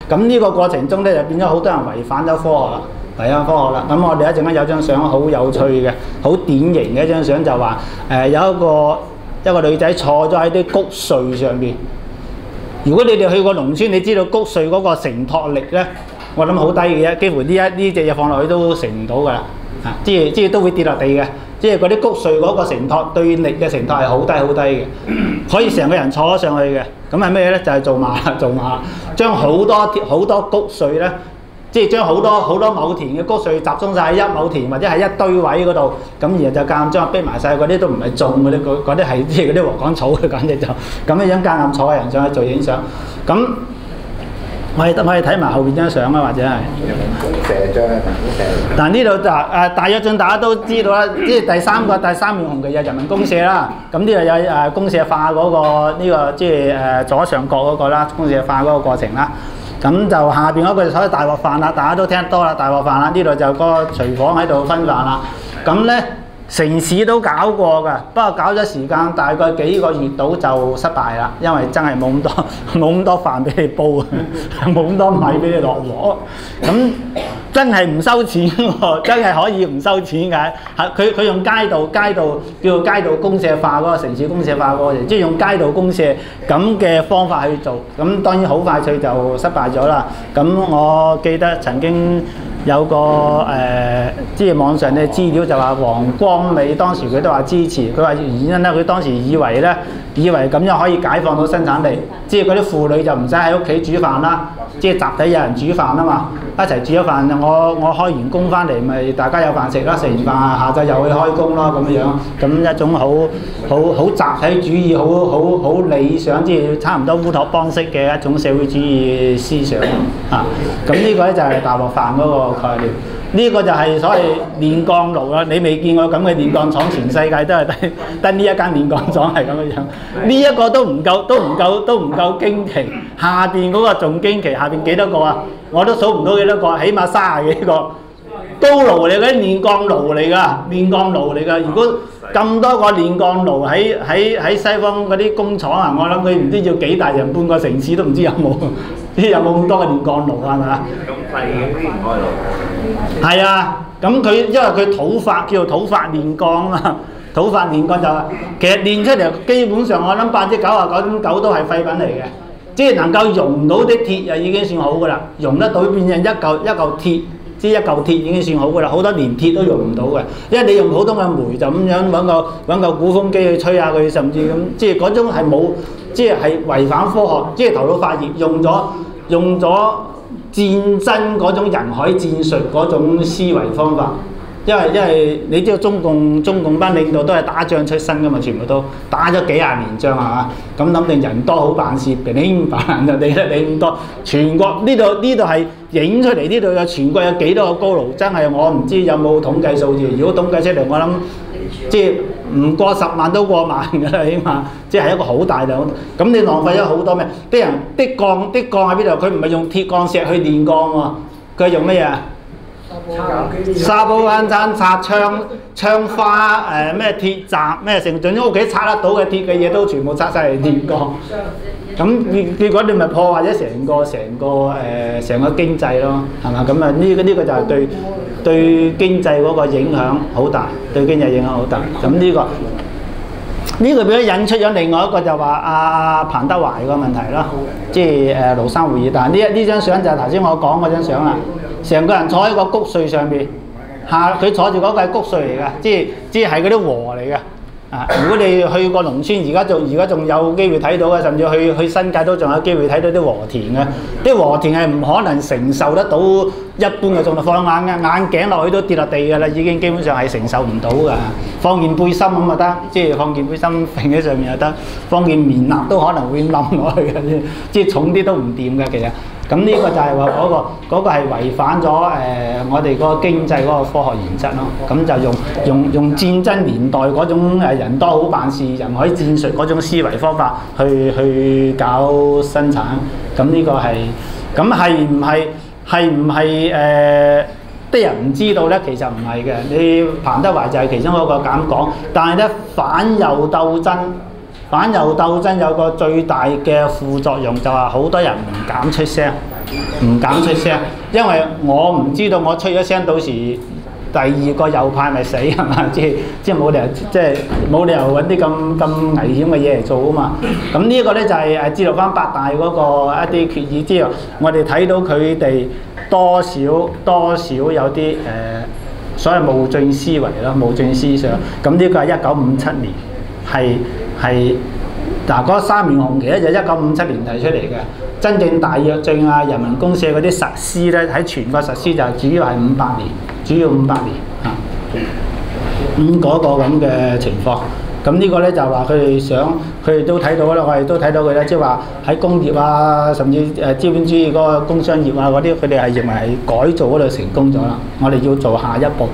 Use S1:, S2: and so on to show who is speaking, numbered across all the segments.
S1: 咁呢個過程中咧就變咗好多人違反咗科學啦。係啊，科學啦。咁我哋一陣間有張相好有趣嘅，好典型嘅一張相就話有一個女仔坐咗喺啲谷穗上邊。如果你哋去過農村，你知道谷穗嗰個承托力咧，我諗好低嘅啫，幾乎呢隻嘢放落去都承唔到㗎啦。即係都會跌落地嘅。即係嗰啲谷穗嗰個承托對力嘅承托係好低好低嘅，可以成個人坐咗上去嘅。咁係咩咧？就係做馬，將好多谷穗咧。即係將好多畝田嘅谷穗集中晒喺一畝田或者係一堆位嗰度，咁然後就間唔將逼埋晒嗰啲都唔係種嗰啲，嗰啲係即係嗰啲禾稈草嘅，簡直就咁樣間唔坐嘅人上去做影相。咁我哋睇埋後邊張相啊，或者係公社張啊，但呢度就大躍進大家都知道啦，即係第三面紅旗就人民公社啦。咁呢度有公社化嗰個呢個即係左上角嗰個啦，公社化嗰個過程啦。咁就下邊嗰個就所謂大鑊飯啦，大家都聽得多啦，大鑊飯啦，呢度就個廚房喺度分飯啦。咁咧城市都搞過㗎，不過搞咗時間大概幾個月到就失敗啦，因為真係冇咁多飯俾你煲啊，冇咁多米俾你落鑊。咁真係唔收錢喎，真係可以唔收錢㗎。佢用街道叫做街道公社化嗰個城市公社化嗰個，即係用街道公社咁嘅方法去做。咁當然好快脆就失敗咗啦。咁我記得曾經有個即係網上嘅資料就話黃光美當時佢都話支持，佢話原因咧，佢當時以為咁樣可以解放到生產力，即係嗰啲婦女就唔使喺屋企煮飯啦，即係集體有人煮飯啊嘛，一齊煮咗飯，我開完工翻嚟咪大家有飯食啦，食完飯下晝又去開工咯咁樣，咁一種好集體主義，好理想，即係差唔多烏托邦式嘅一種社會主義思想啊。咁呢個咧就係大鑊飯嗰個概念。呢個就係所謂煉鋼爐啦，你未見過咁嘅煉鋼廠，全世界都係得呢一間煉鋼廠係咁嘅樣。呢一個都唔夠驚奇，下邊嗰個仲驚奇，下邊幾多個啊？我都數唔到幾多個，起碼30幾個高爐嚟嘅，煉鋼爐嚟㗎。如果咁多個煉鋼爐喺西方嗰啲工廠啊，我諗佢唔知要幾大人，半個城市都唔知有冇咁多個煉鋼爐係咪啊？咁細嘅啲煉鋼爐係啊，咁佢因為佢土法叫做土法煉鋼啊，土法煉鋼就其實煉出嚟基本上我諗99.9%都係廢品嚟嘅，即係能夠溶到啲鐵就已經算好㗎啦，溶得到變成一嚿鐵。即係一嚿鐵已經算好㗎啦，好多連鐵都用唔到嘅，因為你用普通嘅煤就咁樣揾個鼓風機去吹下佢，甚至咁，即係嗰種係冇，即係違反科學，即係頭腦發熱，用咗戰爭嗰種人海戰術嗰種思維方法。因為你知道中共班領導都係打仗出身㗎嘛，全部都打咗幾廿年仗係嘛，咁諗定人多好辦事，平平凡就你咁多，全國呢度係影出嚟，呢度有全國有幾多個高爐，真係我唔知有冇統計數字，如果統計出嚟，我諗即係唔過10萬都過萬㗎啦，起碼即係一個好大量。咁你浪費咗好多咩？啲人啲鋼喺邊度？佢唔係用鐵鋼石去煉鋼喎，佢係用咩嘢？沙煲罌罉擦窗花咩鐵閘咩成，總之屋企拆得到嘅鐵嘅嘢都全部拆晒嚟煉鋼。咁結果你咪破壞咗成個經濟咯，係嘛？咁啊呢個就係對經濟嗰個影響好大，對經濟影響好大。咁呢個俾佢引出咗另外一個就話彭德懷個問題咯，即係廬山會議。但係呢張相就係頭先我講嗰張相啦，成個人坐喺個谷穗上邊，佢坐住嗰個係谷穗嚟嘅，即係嗰啲禾嚟嘅。如果你去過農村，而家仲有機會睇到嘅，甚至去新界都仲有機會睇到啲禾田嘅。啲禾田係唔可能承受得到一般嘅重量，放眼鏡落去都跌落地㗎啦，已經基本上係承受唔到㗎。放件背心咁就得，即係放件背心揈喺上面就得，放件棉衲都可能會冧落去嘅，即係重啲都唔掂㗎其實。咁呢個就係話嗰個係違反咗我哋嗰個經濟嗰個科學原則咯。咁就用戰爭年代嗰種人多好辦事、人海戰術嗰種思維方法去搞生產。咁呢個咁係唔係啲人唔知道咧？其實唔係嘅。你彭德懷就係其中一個咁講，但係咧反右鬥爭有個最大嘅副作用，就係好多人唔敢出聲。唔敢出聲，因為我唔知道我出咗聲，到時第二個右派咪死係嘛？即係冇理由，即係冇理由揾啲咁危險嘅嘢嚟做啊嘛。咁呢個咧就係知道翻八大嗰個一啲決議之後，我哋睇到佢哋多少有啲所謂冒進思維啦、冒進思想。咁呢個係1957年係嗱嗰三面紅旗咧，就1957年提出嚟嘅。真正大躍進啊、人民公社嗰啲實施咧，喺全國實施就主要係58年，主要58年啊。嗰個咁嘅情況，咁呢個咧就話佢哋想，佢哋都睇到啦，我哋都睇到佢咧，即係話喺工業啊，甚至資本主義嗰個工商業啊嗰啲，佢哋係認為係改造嗰度成功咗啦。我哋要做下一步，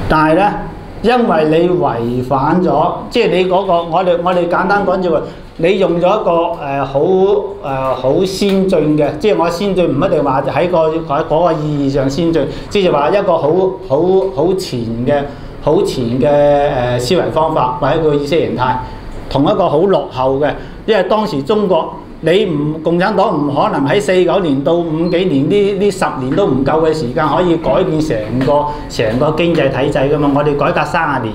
S1: 但係咧，因為你違反咗，即係你嗰個，我哋簡單講就話，你用咗一個好先進嘅，即係我先進唔一定話喺嗰個意義上先進，即係話一個好前嘅思維方法或者個意識形態，同一個好落後嘅，因為當時中國共產黨唔可能喺49年到50幾年呢10年都唔夠嘅時間可以改變成個經濟體制㗎嘛，我哋改革30年。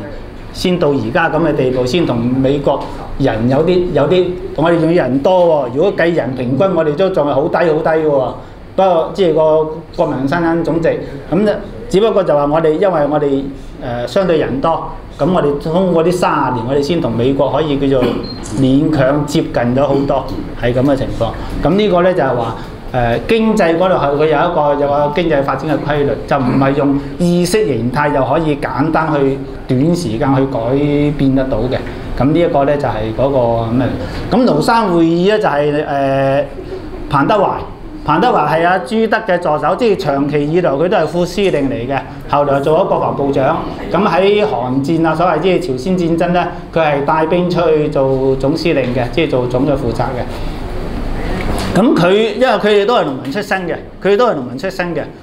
S1: 先到而家咁嘅地步，先同美國人有啲，我哋仲要人多喎。如果計人平均，我哋都仲係好低嘅喎。不過即係個國民生產總值咁咧，只不過就話因為我哋相對人多，咁我哋通過啲30年，我哋先同美國可以叫做勉強接近咗好多，係咁嘅情況。咁呢個咧就係話。經濟嗰度係佢有一個經濟發展嘅規律，就唔係用意識形態就可以簡單去短時間去改變得到嘅。咁呢一個咧就係嗰個咩？咁廬山會議咧就係彭德懷係阿朱德嘅助手，即係長期以來佢都係副司令嚟嘅，後來做咗國防部長。咁喺韓戰啊，所謂即係朝鮮戰爭咧，佢係帶兵出去做總司令嘅，即係做總嘅負責嘅。咁因為佢哋都係農民出身嘅，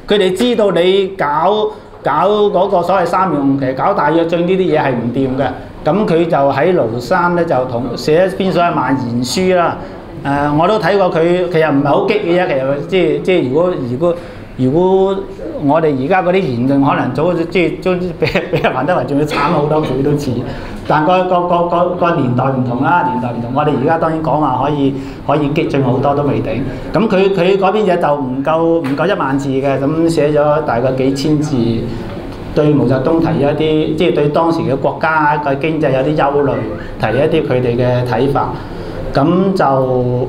S1: 佢哋知道你搞嗰個所謂三面紅旗，搞大躍進呢啲嘢係唔掂嘅。咁佢就喺廬山咧就寫一篇所謂萬言書啦。我都睇過佢，其實唔係好激嘅啫。其實即係如果我哋而家嗰啲言論可能早比彭德懷仲要慘好多倍都似，但個年代唔同啦，我哋而家當然講話可以激進好多都未定。咁佢嗰邊嘢就唔夠1萬字嘅，咁寫咗大概幾千字，對毛澤東提一啲，即係對當時嘅國家嘅經濟有啲憂慮，提一啲佢哋嘅睇法。咁就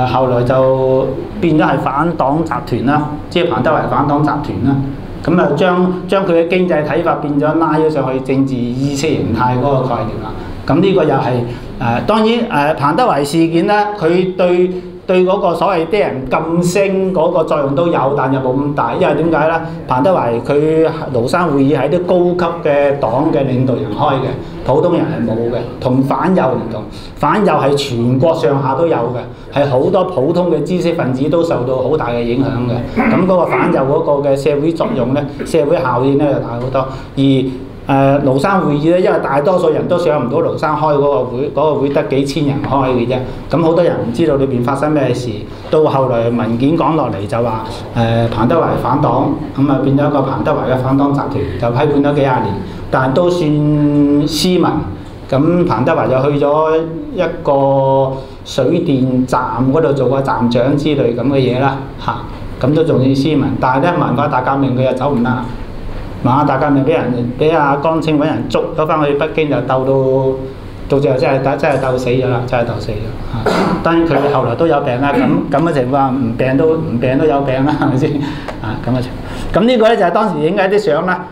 S1: 後來就變咗係反黨集團啦，即係彭德懷反黨集團啦。咁啊將佢嘅經濟睇法變咗拉咗上去政治意識形態嗰個概念啦。咁呢個又係當然彭德懷事件咧，佢對嗰個所謂啲人噤聲嗰個作用都有，但又冇咁大，因為點解咧？彭德懷佢廬山會議係啲高級嘅黨嘅領導人開嘅，普通人係冇嘅，同反右唔同。反右係全國上下都有嘅，係好多普通嘅知識分子都受到好大嘅影響嘅。咁嗰個反右嗰個嘅社會作用咧，社會效應咧就大好多。而廬山會議咧，因為大多數人都上唔到廬山開嗰個會得幾千人開嘅啫，咁好多人唔知道裏邊發生咩事。到後來文件講落嚟就話彭德懷反黨，咁啊變咗一個彭德懷嘅反黨集團，就批判咗幾廿年，但係都算斯文。咁彭德懷就去咗一個水電站嗰度做個站長之類咁嘅嘢啦，咁都仲算斯文。但係咧文化大革命佢又走唔甩。文化大革命俾阿江青揾人捉咗翻去北京，就鬥到最後真係鬥死咗啦，當然佢後來都有病啦，咁嘅情況唔病都有病啦，係咪先？咁嘅情況。咁呢個咧就係當時影嘅一啲相啦。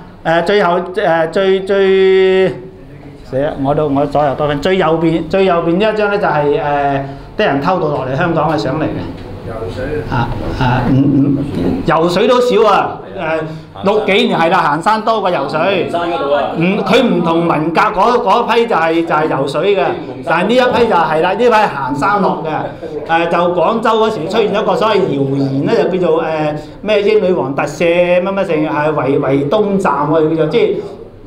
S1: 最後最死啦！我左右多分，最右邊呢一張咧就係啲人偷渡落嚟香港嘅相嚟嘅。游水都少啊！60幾年係啦，行山多過游水。佢唔同文革嗰一批就係游水嘅，但係呢一批就係啦，呢批係行山落嘅。就廣州嗰時出現一個所謂謠言咧，就叫做咩英女王特赦乜剩係圍東站喎，叫做即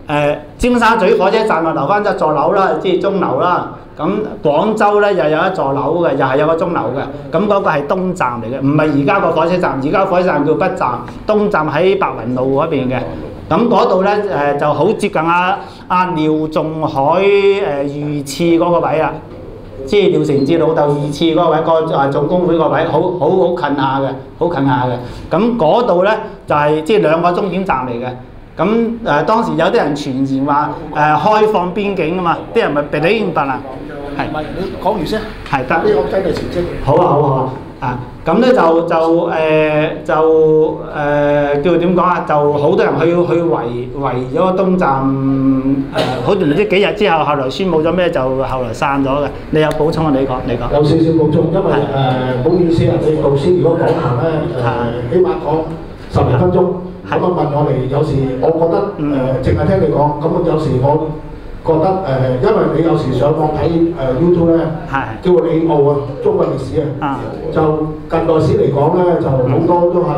S1: 係尖沙咀火車站啊，留翻一座樓啦，即係鐘樓啦。咁廣州咧又有一座樓嘅，又係有個鐘樓嘅。咁嗰個係東站嚟嘅，唔係而家個火車站。而家火車站叫北站，東站喺白雲路嗰邊嘅。咁嗰度咧就好接近廖仲愷御賜嗰個位啊，即係廖承志老豆御賜嗰個位，個總工會個位，好近下嘅，好近下嘅。咁嗰度咧就係即係兩個終點站嚟嘅。咁當時有啲人傳言話開放邊境啊嘛，啲人咪俾你應份啊。係，
S2: 唔係你講完先。係
S1: 得。
S2: 呢個跟你前職。
S1: 好啊。咁咧叫點講啊？就好多人去圍咗東站好似唔知幾日之後，後來宣佈咗咩，就後來散咗嘅。你有補充啊？你講。
S2: 有少少補充，因為唔好意思啊，你導師如果講下咧起碼講10零分鐘，咁問我哋有時我覺得淨係聽你講，咁有時我覺得因為你有時上網睇YouTube 咧，叫李奧啊，中國歷史啊，就近代史嚟講咧，就好多都係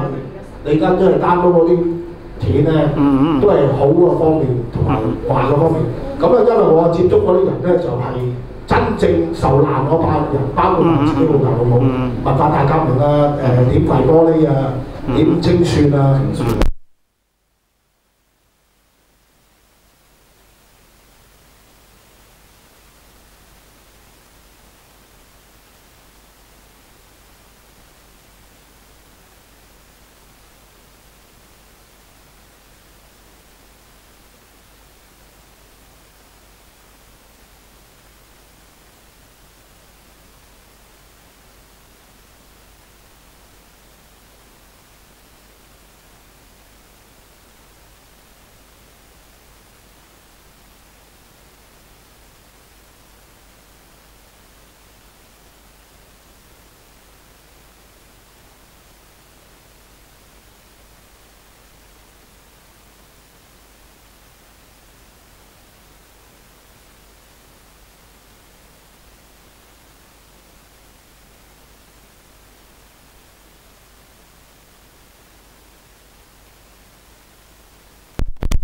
S2: 你而家都係擔到嗰啲片咧，都係好嘅方面同埋壞嘅方面。咁啊，因為我接觸嗰啲人咧，就係真正受難嗰班人，包括自己老豆老母，文化大革命啊，點維多利啊，點清算啊。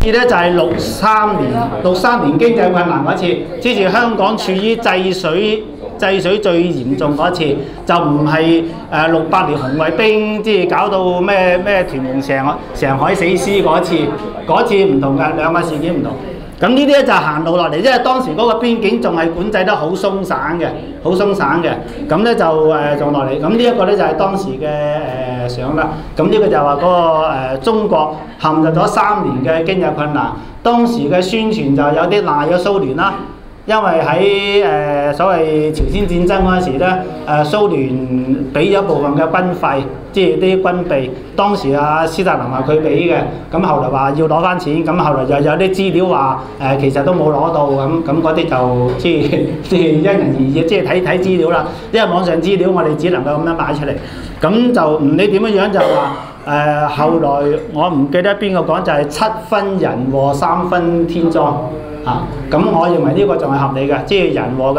S2: 次咧就係63年經濟困難嗰次，之前香港處於制水最嚴重嗰次，就唔係68年紅衛兵即係搞到咩屯門成海死屍嗰次唔同嘅，兩個事件唔同。咁呢啲咧就行路落嚟，因為當時嗰個邊境仲係管制得好鬆散嘅，咁咧就仲落嚟。咁呢一個咧就係當時嘅相啦。咁呢個就話嗰個中國陷入咗3年嘅經濟困難。當時嘅宣傳就有啲賴咗蘇聯啦，因為喺所謂朝鮮戰爭嗰陣時咧，蘇聯俾咗部分嘅軍費，即係啲軍備。當時斯大林話佢俾嘅，咁後來話要攞翻錢，咁後來又有啲資料話其實都冇攞到，咁嗰啲就即係因人而異，即係睇資料啦。因為網上資料我哋只能夠咁樣擺出嚟，咁就唔理點樣就話後來我唔記得邊個講就係7分人禍3分天災。咁我認為呢個仲係合理嘅，即係人禍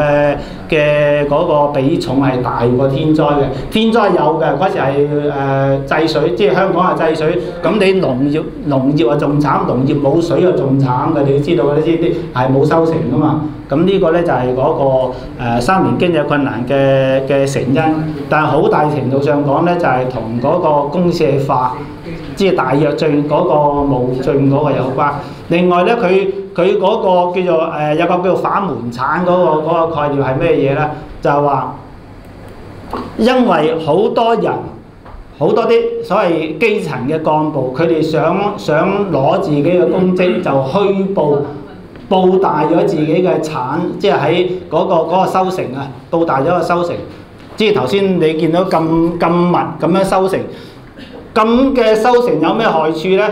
S2: 嘅嗰個比重係大過天災嘅。天災有嘅嗰時係制水，即係香港係制水，咁你農業啊仲慘，農業冇水啊仲慘嘅，你知道嘅呢啲係冇收成噶嘛。咁呢個咧就係嗰個3年經濟困難嘅成因，但係好大程度上講咧就係同嗰個公社化，即係大躍進嗰個冒進嗰個有關。另外咧，佢嗰個叫做有個叫做反門產嗰個概念係咩嘢咧？就係話，因為好多人好多啲所謂基層嘅幹部，佢哋想攞自己嘅公職，就虛報大咗自己嘅產，即係喺嗰個收成啊，報大咗個收成。即係頭先你見到咁密咁樣收成，咁嘅收成有咩害處咧？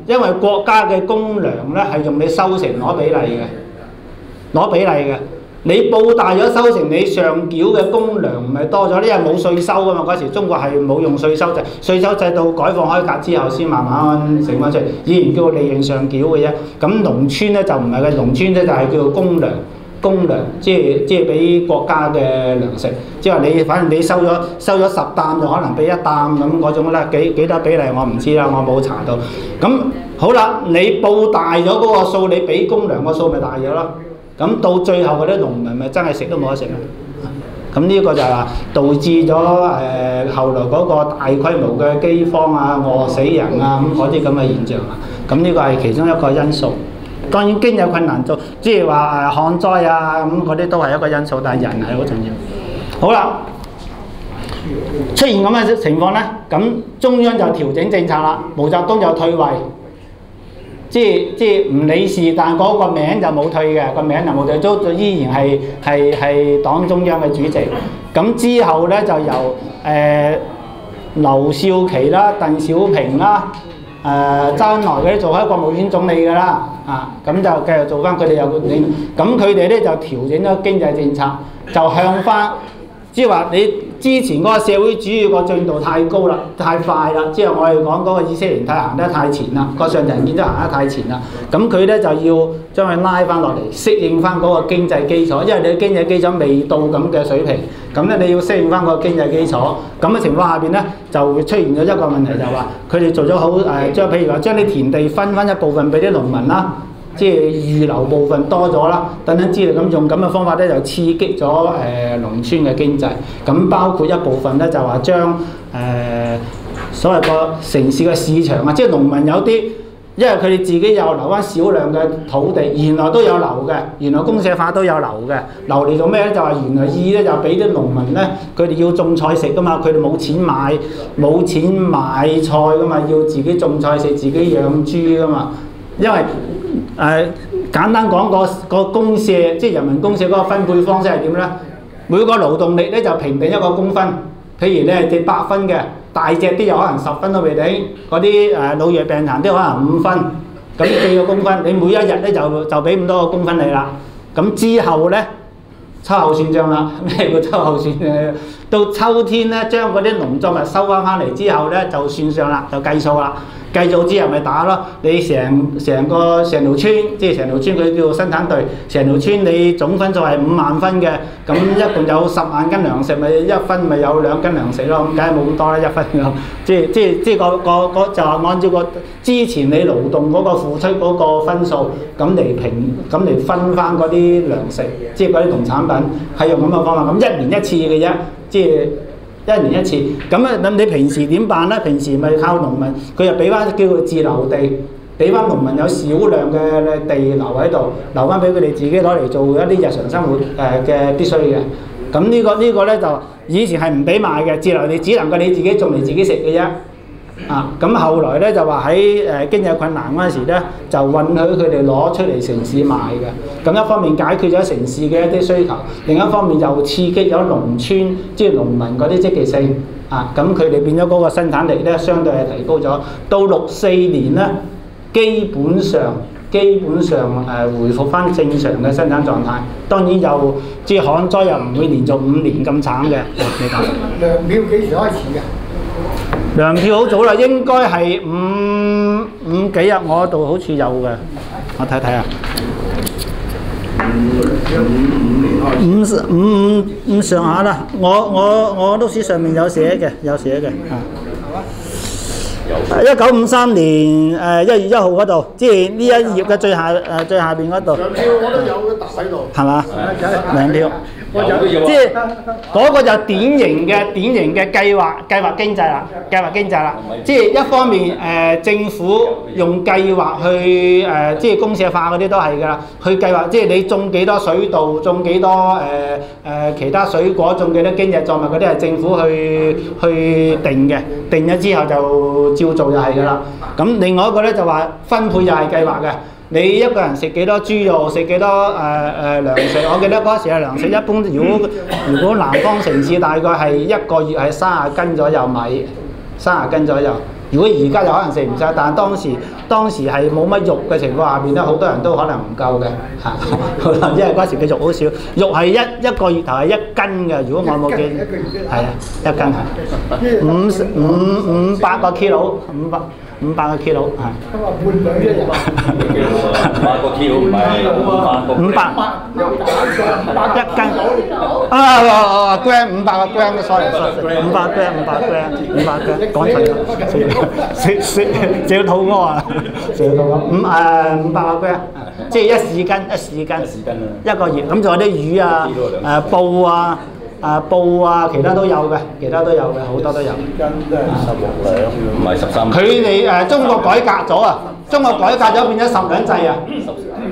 S2: 因為國家嘅公糧咧係用你收成攞比例嘅，你報大咗收成，你上繳嘅公糧唔係多咗，因為冇稅收噶嘛。嗰時中國係冇用稅收制，稅收制度改放開格之後先慢慢成翻出嚟，以前叫利潤上繳嘅啫。咁農村咧就唔係嘅，農村咧就係叫做公糧，即係俾國家嘅糧食，即係話你反正你收咗10擔就可能俾1擔咁嗰種啦，幾多比例我唔知啦，我冇查到。咁好啦，你報大咗嗰個數，你俾公糧個數咪大咗咯。
S1: 咁到最後嗰啲農民咪真係食都冇得食啦。咁呢個就係話導致咗後來嗰個大規模嘅饑荒啊、餓死人啊咁嗰啲咁嘅現象啊。咁呢個係其中一個因素。當然經濟困難就即係話旱災啊咁嗰啲都係一個因素，但係人係好重要。好啦，出現咁嘅情況呢，咁中央就調整政策啦，毛澤東就退位。即係唔理事，但嗰個名就冇退嘅，個名就冇退，都依然係黨中央嘅主席。咁之後咧就由劉少奇啦、鄧小平啦、周恩來嗰啲做開國務院總理㗎啦，咁就繼續做翻佢哋有管理。咁佢哋咧就調整咗經濟政策，就向翻。即係話你之前嗰個社會主義個進度太高啦，太快啦，即係我哋講嗰個意識形態行得太前啦，個上層建築行得太前啦，咁佢咧就要將佢拉翻落嚟，適應翻嗰個經濟基礎，因為你嘅經濟基礎未到咁嘅水平，咁咧你要適應翻個經濟基礎，咁嘅情況下邊咧就會出現咗一個問題，就係話佢哋做咗好譬如話將啲田地分翻一部分俾啲農民啦。即係預留部分多咗啦，等等之類咁用咁嘅方法咧，就刺激咗農村嘅經濟。咁包括一部分咧，就話將所謂個城市嘅市場啊，即係農民有啲，因為佢哋自己有留翻少量嘅土地，原來都有留嘅，原來公社化都有留嘅。留嚟做咩咧？就話原來意咧就俾啲農民咧，佢哋要種菜食噶嘛，佢哋冇錢買菜噶嘛，要自己種菜食，自己養豬噶嘛，因為簡單講個公社，即係人民公社嗰個分配方式係點咧？每個勞動力咧就評定一個工分，譬如你係值8分嘅，大隻啲有可能10分都未定，嗰啲老弱病殘啲可能5分，咁幾個工分，你每一日咧就俾咁多個工分你啦。咁之後咧秋後算帳啦，咩叫秋後算帳？到秋天咧將嗰啲農作物收翻嚟之後咧就算帳啦，就計數啦。計數之後咪打咯，你成條村，即係成條村佢叫做生產隊，成條村你總分數係5萬分嘅，咁一共有10萬斤糧食，咪1分咪有2斤糧食咯，咁梗係冇咁多啦，1分咁，即係個就係按照個之前你勞動嗰個付出嗰個分數，咁嚟分翻嗰啲糧食，即係嗰啲農產品，係用咁嘅方法，咁1年1次嘅啫，即係。1年1次，咁你平時點辦咧？平時咪靠農民，佢又俾翻叫做自留地，俾翻農民有少量嘅地留喺度，留翻俾佢哋自己攞嚟做一啲日常生活嘅必須嘅。咁呢個咧就以前係唔俾賣嘅，自留地只能夠你自己種嚟自己食嘅啫。咁後來咧就話喺經濟困難嗰陣時咧，就允許佢哋攞出嚟城市賣嘅。咁一方面解決咗城市嘅一啲需求，另一方面就刺激咗農村即係農民嗰啲積極性。咁佢哋變咗嗰個生產力咧，相對係提高咗。到64年咧，基本上回復翻正常嘅生產狀態。當然又即係旱災又唔會連續5年咁慘嘅。你講
S3: 糧票幾時開始嘅？
S1: 糧票好早啦，應該係五幾日，我度好似有嘅，我睇睇啊。五上下啦，我都書上面有寫嘅1953年1月1號嗰度，即係呢一頁嘅最下邊嗰度。
S3: 糧票我都有揼喺度。
S1: 係嘛？糧票。即係嗰個就典型嘅計劃經濟啦，即係一方面政府用計劃去即係公社化嗰啲都係㗎啦，去計劃即係你種幾多水稻，種幾多其他水果，種幾多經濟作物嗰啲係政府去定嘅，定咗之後就照做就係㗎啦。咁另外一個咧就話分配又係計劃嘅。你一個人食幾多豬肉，食幾多糧食？我記得嗰時嘅糧食一般，如果南方城市大概係一個月係30斤左右米，30斤左右。如果而家就可能食唔晒，但係當時係冇乜肉嘅情況下邊咧，好多人都可能唔夠嘅嚇，因為嗰時嘅肉好少，肉係一個月頭係1斤嘅。如果我冇記，係啊，1斤係500個 kilo， 500個 kilo 係。
S3: 咁啊，半兩一日。
S4: 500個 kilo 唔係5001
S1: 斤gram 500個 gram，sorry 500 gram，講錯咗，食要肚屙啊，食要肚屙500個 gram。即係一市斤一個月。咁仲有啲魚啊、布啊，其他都有嘅，好多都有。
S4: 唔係13。
S1: 佢哋中國改革咗啊！中國改革咗變咗10兩制啊！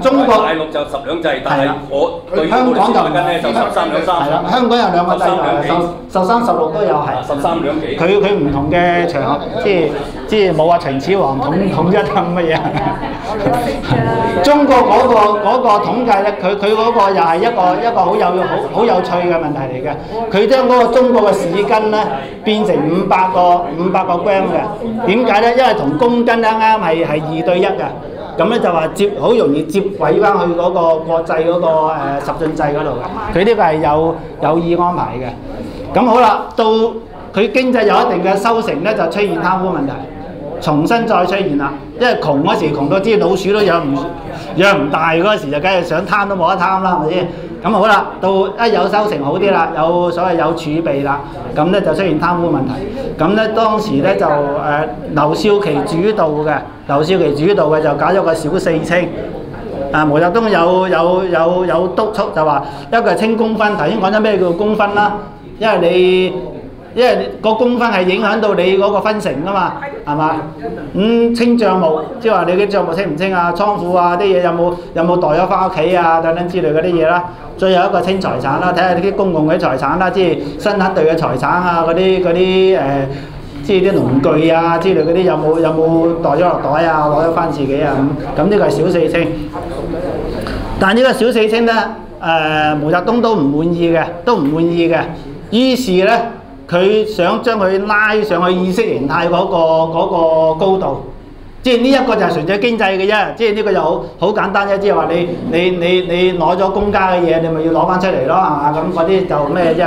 S1: 中國
S4: 大陸就10兩制，但係我對
S1: 香港就
S4: 咧就13兩3。
S1: 係啦，香港有2個制度，13、16都有係。
S4: 13兩幾。
S1: 佢唔同嘅場合，即係冇話秦始皇統一咁乜嘢。中國嗰個統計咧，佢嗰個又係一個好有趣嘅問題嚟嘅。佢將嗰個中國嘅市斤咧變成500個 gram 嘅。點解咧？因為同公斤啱啱係2對1嘅。咁咧就話好容易接軌翻去嗰個國際嗰個10進制嗰度嘅。佢呢個係有意安排嘅。咁好啦，到佢經濟有一定嘅收成咧，就出現貪污問題，重新再出現啦。因為窮嗰時窮到啲老鼠都養唔大嗰時，就梗係想貪都冇得貪啦，係咪先？咁好啦，到一有收成好啲啦，有所謂有儲備啦，咁咧就出現貪污問題。咁咧當時咧就劉少奇主導嘅就搞咗個小四清。毛澤東有督促就話，一個係清功分，頭先講咗咩叫功分啦，因為個功分係影響到你嗰個分成噶嘛，係嘛？清帳務，即係話你嘅帳務清唔清啊？倉庫啊啲嘢有冇袋咗翻屋企啊？等等之類嗰啲嘢啦。最後一個清財產啦，睇下啲公共嘅財產啦，即係生產隊嘅財產啊，嗰啲即係啲農具啊之類嗰啲有冇袋咗落袋啊？攞咗翻自己啊咁呢個係小四清。但係呢個小四清咧，毛澤東都唔滿意嘅，於是咧。佢想將佢拉上去意識形態嗰個高度，即係呢一個就係純粹經濟嘅啫，即係呢個就好簡單啫，即係話你攞咗公家嘅嘢，你咪要攞翻出嚟咯，係嘛？咁嗰啲就咩啫？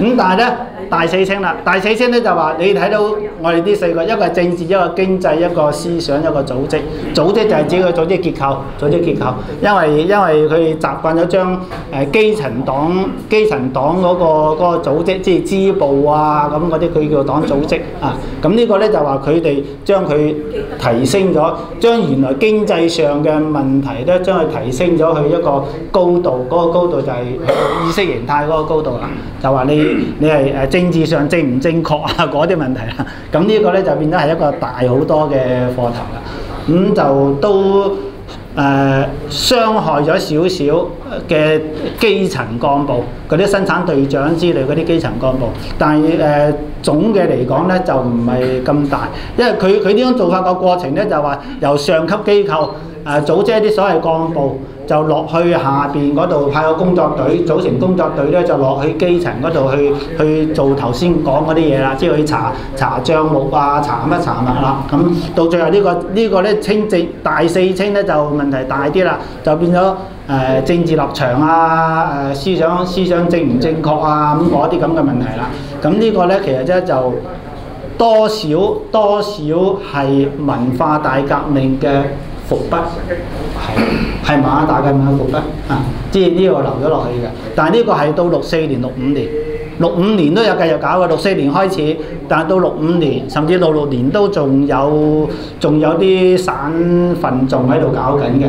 S1: 咁但係咧大四清啦，大四清咧就話你睇到我哋呢4個，一個係政治，一個經濟，一個思想，一個組織。組織就係指佢組織結構，因為佢哋習慣咗將基層黨嗰個組織，即係支部啊咁嗰啲，佢叫黨組織啊。咁呢個咧就話佢哋將佢提升咗，將原來經濟上嘅問題咧，將佢提升咗去一個高度，嗰個高度就係意識形態嗰個高度啦。就話你係政治上正唔正確啊嗰啲問題啦，咁呢個咧就變咗係一個大好多嘅課題啦。咁就都傷害咗少少嘅基層幹部，嗰啲生產隊長之類嗰啲基層幹部，但係總嘅嚟講咧就唔係咁大，因為佢呢種做法個過程咧就話由上級機構組織一啲所謂幹部。就落去下邊嗰度派個工作隊，組成工作隊咧就落去基層嗰度去做頭先講嗰啲嘢啦，即係去查帳目啊，查乜啦。咁到最後呢個咧清正大四清咧就問題大啲啦，就變咗政治立場啊，思想正唔正確啊咁嗰啲咁嘅問題啦。咁呢個咧其實咧就多少係文化大革命嘅伏筆，係文化大革命嘅伏筆啊！即係呢個留咗落去嘅，但係呢個係到64年、65年都有繼續搞嘅。64年開始，但係到65年甚至66年都仲有啲省份仲喺度搞緊嘅，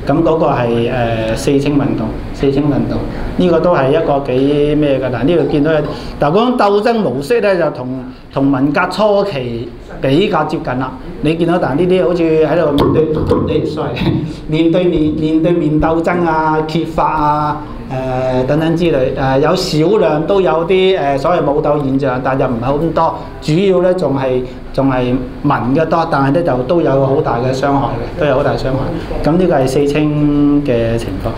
S1: 咁嗰個係四清運動，呢個都係一個幾咩嘅。但係呢度見到但係嗰種鬥爭模式咧就同文革初期比較接近啦。你見到但係呢啲好似喺度面對面鬥爭啊、揭發啊、等等之類，有少量都有啲所謂武鬥現象，但係就唔係好咁多，主要咧仲係文嘅多，但係咧就都有好大嘅傷害嘅，咁呢個係四清嘅情況。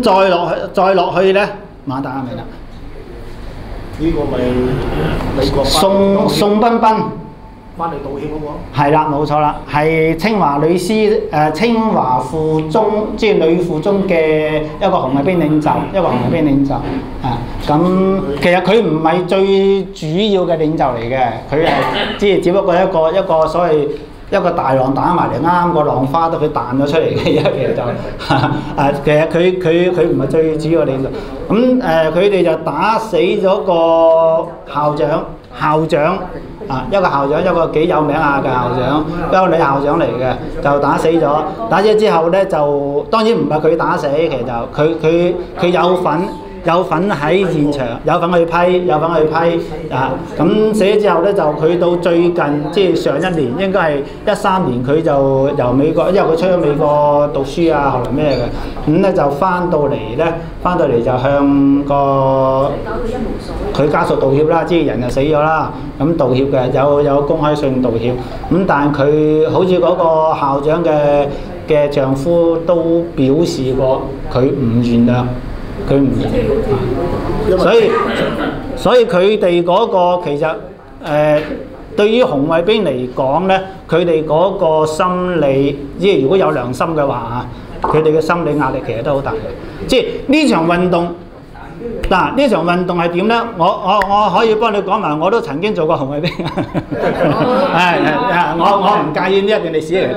S1: 再落去咧，馬達明啦。
S3: 呢個咪美國
S1: 宋彬彬
S3: 翻嚟道歉嗰個？
S1: 係啦，冇錯啦，係清華清華附中即係女附中嘅一個紅衛兵領袖啊。咁其實佢唔係最主要嘅領袖嚟嘅，佢係即係只不過一個所謂一個大浪打埋嚟，啱個浪花都佢彈咗出嚟嘅，其實就其實佢唔係最主要嘅領袖。咁佢哋就打死咗個校長，校長啊，一個校長，一個幾有名嘅校長，一個女校長嚟嘅，就打死咗。打死之後咧，就當然唔係佢打死，其實佢有份喺現場，有份去批啊！咁死咗之後咧，就佢到最近即係上一年，應該係13年，佢就由美國，因為佢出咗美國讀書啊，後來咩嘅，咁咧就翻到嚟就向佢家屬道歉啦，即係人就死咗啦，咁道歉嘅有公開信道歉，咁但係佢好似嗰個校長嘅丈夫都表示過佢唔原諒。佢唔認，所以佢哋嗰個其實對於紅衛兵嚟講咧，佢哋嗰個心理，即係如果有良心嘅話佢哋嘅心理壓力其實都好大嘅。即係呢場運動，嗱呢場運動係點咧？我可以幫你講埋，我都曾經做過紅衛兵，我唔介意呢一段歷史嚟，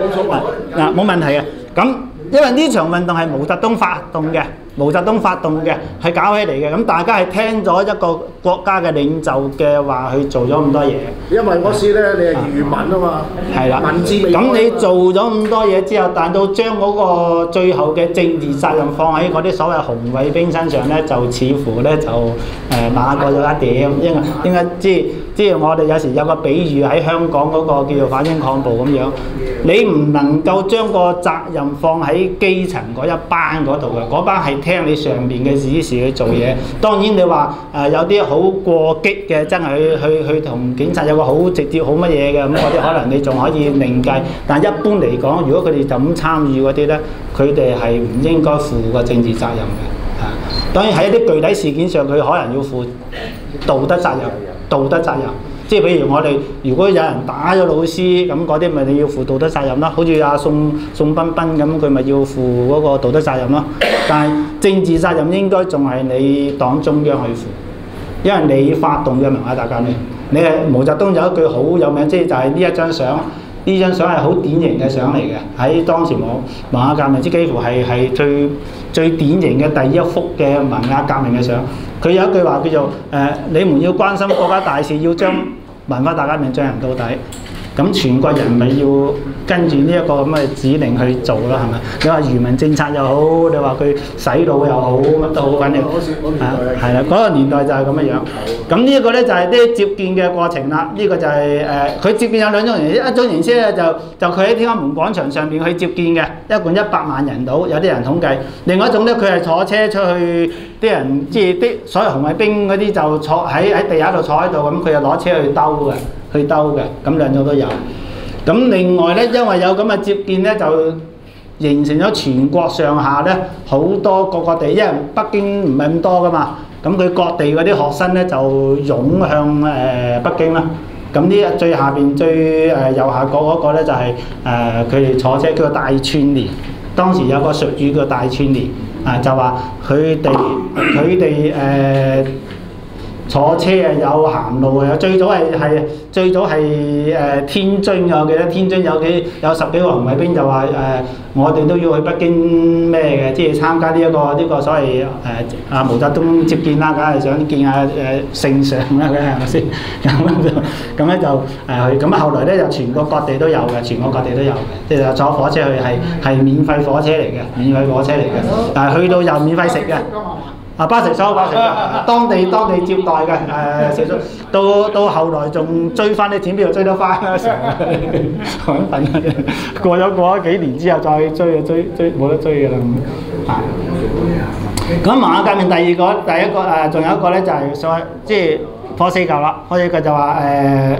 S1: 嗱冇問題嘅。咁因為呢場運動係毛澤東發動嘅，係搞起嚟嘅。咁大家係聽咗一個國家嘅領袖嘅話去做咗咁多嘢。
S3: 因為嗰時咧，你係漁民啊嘛，
S1: 係啦，
S3: 文字未開。
S1: 咁你做咗咁多嘢之後，但到將嗰個最後嘅政治責任放喺嗰啲所謂紅衛兵身上咧，就似乎咧就馬過咗一點。應該即係我哋有時有個比喻喺香港嗰個叫做反英抗暴咁樣，你唔能夠將個責任放喺基層嗰一班嗰度嘅，嗰班係聽你上邊嘅指示去做嘢。當然你話有啲好過激嘅，真係去同警察有個好直接好乜嘢嘅，咁嗰啲可能你仲可以另計。但一般嚟講，如果佢哋就咁參與嗰啲咧，佢哋係唔應該負個政治責任嘅。當然喺一啲具體事件上，佢可能要負道德責任。即係譬如我哋如果有人打咗老師，咁嗰啲咪你要負道德責任咯。好似阿宋彬彬咁，佢咪要負嗰個道德責任咯。但係政治責任應該仲係你黨中央去負，因為你發動嘅文化大革命。你係毛澤東有一句好有名，即係就係呢一張相。呢張相係好典型嘅相嚟嘅，喺當時文化革命之幾乎係最典型嘅第一幅嘅文化革命嘅相。佢有一句話叫做你們要關心國家大事，要將文化大革命進行到底。咁全國人咪要跟住呢一個咁嘅指令去做啦，係咪？你話愚民政策又好，你話佢洗腦又好，乜都好，反正係啦，嗰個年代就係咁嘅樣。咁呢一個咧就係啲接見嘅過程啦。呢個就係佢接見有兩種形式，一種形式咧就佢喺天安門廣場上邊去接見嘅，一共100萬人到，有啲人統計。另外一種咧，佢係坐車出去，啲人即係啲所謂紅衛兵嗰啲就坐喺地下度坐喺度，咁佢就攞車去兜嘅，咁兩種都有。咁另外咧，因為有咁嘅接見咧，就形成咗全國上下咧好多各個地，因為北京唔係咁多噶嘛，咁佢各地嗰啲學生咧就湧向北京啦。咁呢最下邊最右下角嗰個咧就係佢哋坐車叫做大串聯，當時有個術語叫大串聯，就話佢哋坐車有行路啊！最早係天津嘅，我記得天津有10幾個紅衛兵就話我哋都要去北京咩嘅，即係參加呢個所謂毛澤東接見啦，梗係想見下聖上啦，梗係咪先？咁咧就咁後來咧就全國各地都有嘅，即係坐火車去係免費火車嚟嘅，但係去到又免費食嘅。巴食所有巴食嘅，當地接待嘅，食咗到後來仲追翻啲錢，邊度追得翻啊？成過咗幾年之後再追冇得追嘅啦。咁文化革命第一個仲有一個咧就係所謂即係破四舊啦。破四舊就話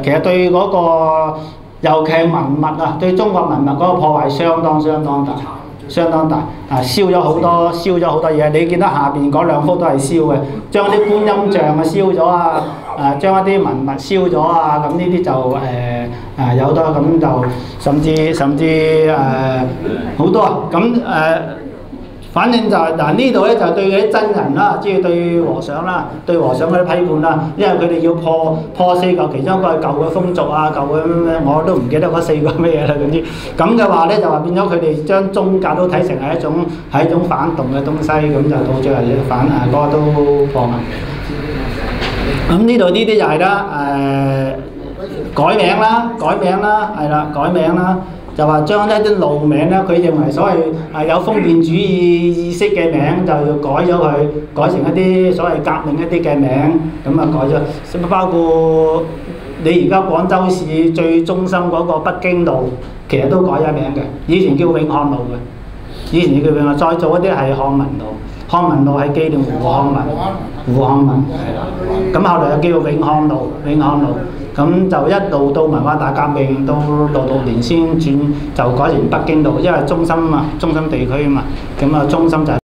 S1: 其實對嗰個尤其係文物啊，對中國文物嗰個破壞相當大燒咗好多嘢。你見到下邊嗰兩幅都係燒嘅，將啲觀音像燒咗將一啲文物燒咗咁呢啲就有好多，咁就甚至好多咁反正就呢度咧就對嗰啲真人啦，即係對和尚啦，對和尚嗰啲批判啦，因為佢哋要破四舊，其中一個係舊嘅風俗啊，舊嘅咩我都唔記得嗰4個咩嘢啦，總之咁嘅話咧就話變咗佢哋將宗教都睇成係一種反動嘅東西，咁就到最後反嗰個都破埋。
S2: 咁呢度呢啲就係啦，改名啦，係啦，改名啦，就話將一啲路名咧，佢認為所謂有封建主義意識嘅名，就要改咗佢，改成一啲所謂革命一啲嘅名，咁啊改咗，包括你而家廣州市最中心嗰個北京路，其實都改咗名嘅，以前叫永漢路嘅，以前叫永漢，再做一啲係漢文路。康文路係紀念胡漢民，係啦。咁後來又叫永漢路，咁就一路到文化大革命到66年先轉就改成北京路，因為中心地區啊嘛，咁啊中心就係